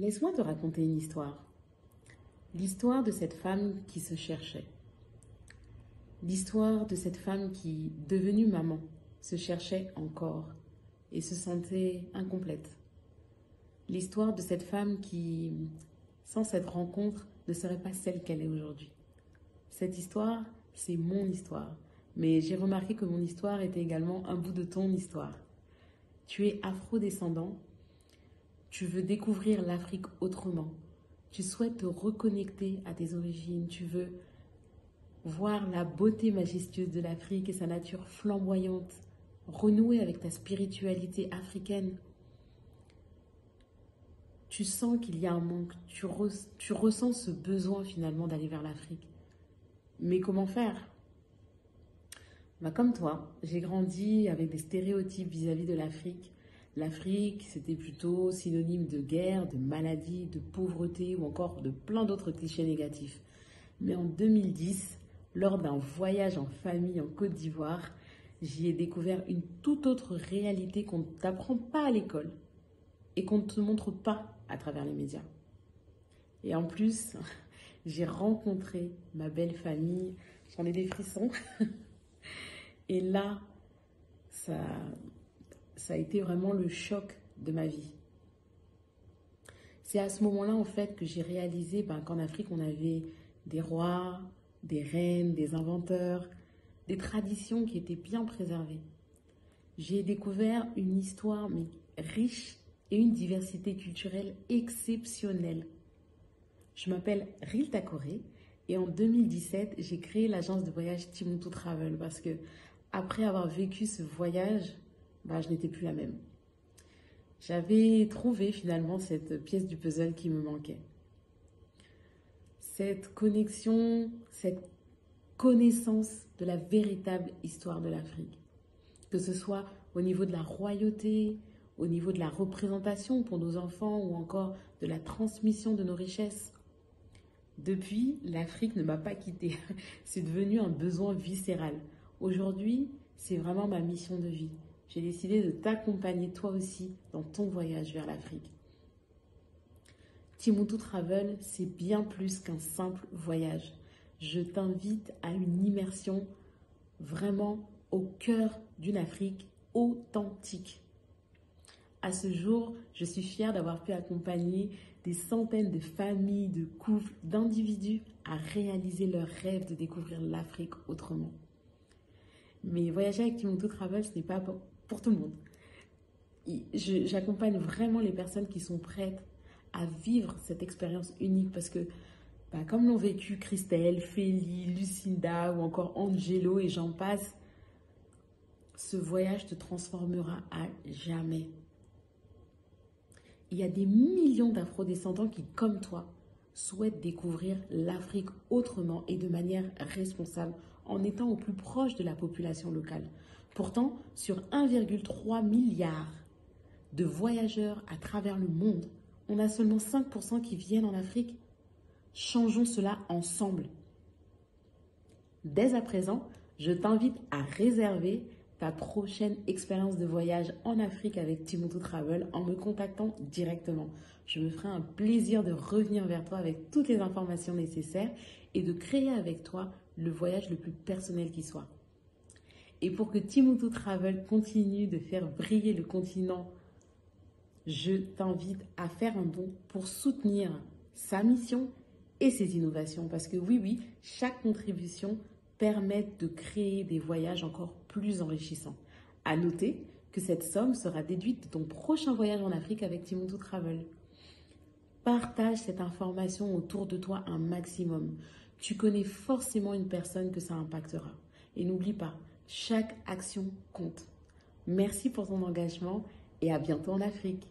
Laisse-moi te raconter une histoire. L'histoire de cette femme qui se cherchait. L'histoire de cette femme qui, devenue maman, se cherchait encore et se sentait incomplète. L'histoire de cette femme qui, sans cette rencontre, ne serait pas celle qu'elle est aujourd'hui. Cette histoire, c'est mon histoire. Mais j'ai remarqué que mon histoire était également un bout de ton histoire. Tu es afro-descendant. Tu veux découvrir l'Afrique autrement. Tu souhaites te reconnecter à tes origines. Tu veux voir la beauté majestueuse de l'Afrique et sa nature flamboyante. Renouer avec ta spiritualité africaine. Tu sens qu'il y a un manque. Tu ressens ce besoin finalement d'aller vers l'Afrique. Mais comment faire? Comme toi, j'ai grandi avec des stéréotypes vis-à-vis de l'Afrique. L'Afrique, c'était plutôt synonyme de guerre, de maladie, de pauvreté ou encore de plein d'autres clichés négatifs. Mais en 2010, lors d'un voyage en famille en Côte d'Ivoire, j'y ai découvert une toute autre réalité qu'on ne t'apprend pas à l'école et qu'on ne te montre pas à travers les médias. Et en plus, j'ai rencontré ma belle famille, j'en ai des frissons. Et là, ça a été vraiment le choc de ma vie. C'est à ce moment-là, en fait, que j'ai réalisé qu'en Afrique, on avait des rois, des reines, des inventeurs, des traditions qui étaient bien préservées. J'ai découvert une histoire mais riche et une diversité culturelle exceptionnelle. Je m'appelle Rilta Corée et en 2017, j'ai créé l'agence de voyage Timuntu Travel parce que après avoir vécu ce voyage, je n'étais plus la même. J'avais trouvé finalement cette pièce du puzzle qui me manquait. Cette connexion, cette connaissance de la véritable histoire de l'Afrique. Que ce soit au niveau de la royauté, au niveau de la représentation pour nos enfants ou encore de la transmission de nos richesses. Depuis, l'Afrique ne m'a pas quittée. C'est devenu un besoin viscéral. Aujourd'hui, c'est vraiment ma mission de vie. J'ai décidé de t'accompagner toi aussi dans ton voyage vers l'Afrique. Timuntu Travel, c'est bien plus qu'un simple voyage. Je t'invite à une immersion vraiment au cœur d'une Afrique authentique. À ce jour, je suis fière d'avoir pu accompagner des centaines de familles, de couples, d'individus à réaliser leur rêve de découvrir l'Afrique autrement. Mais voyager avec Timuntu Travel, ce n'est pas pour tout le monde. J'accompagne vraiment les personnes qui sont prêtes à vivre cette expérience unique parce que, comme l'ont vécu Christelle, Félie, Lucinda ou encore Angelo et j'en passe, ce voyage te transformera à jamais. Il y a des millions d'afro-descendants qui, comme toi, souhaitent découvrir l'Afrique autrement et de manière responsable en étant au plus proche de la population locale. Pourtant, sur 1,3 milliard de voyageurs à travers le monde, on a seulement 5% qui viennent en Afrique. Changeons cela ensemble. Dès à présent, je t'invite à réserver ta prochaine expérience de voyage en Afrique avec Timuntu Travel en me contactant directement. Je me ferai un plaisir de revenir vers toi avec toutes les informations nécessaires et de créer avec toi le voyage le plus personnel qui soit. Et pour que Timuntu Travel continue de faire briller le continent, je t'invite à faire un don pour soutenir sa mission et ses innovations. Parce que oui, chaque contribution permet de créer des voyages encore plus enrichissants. À noter que cette somme sera déduite de ton prochain voyage en Afrique avec Timuntu Travel. Partage cette information autour de toi un maximum. Tu connais forcément une personne que ça impactera. Et n'oublie pas, chaque action compte. Merci pour ton engagement et à bientôt en Afrique.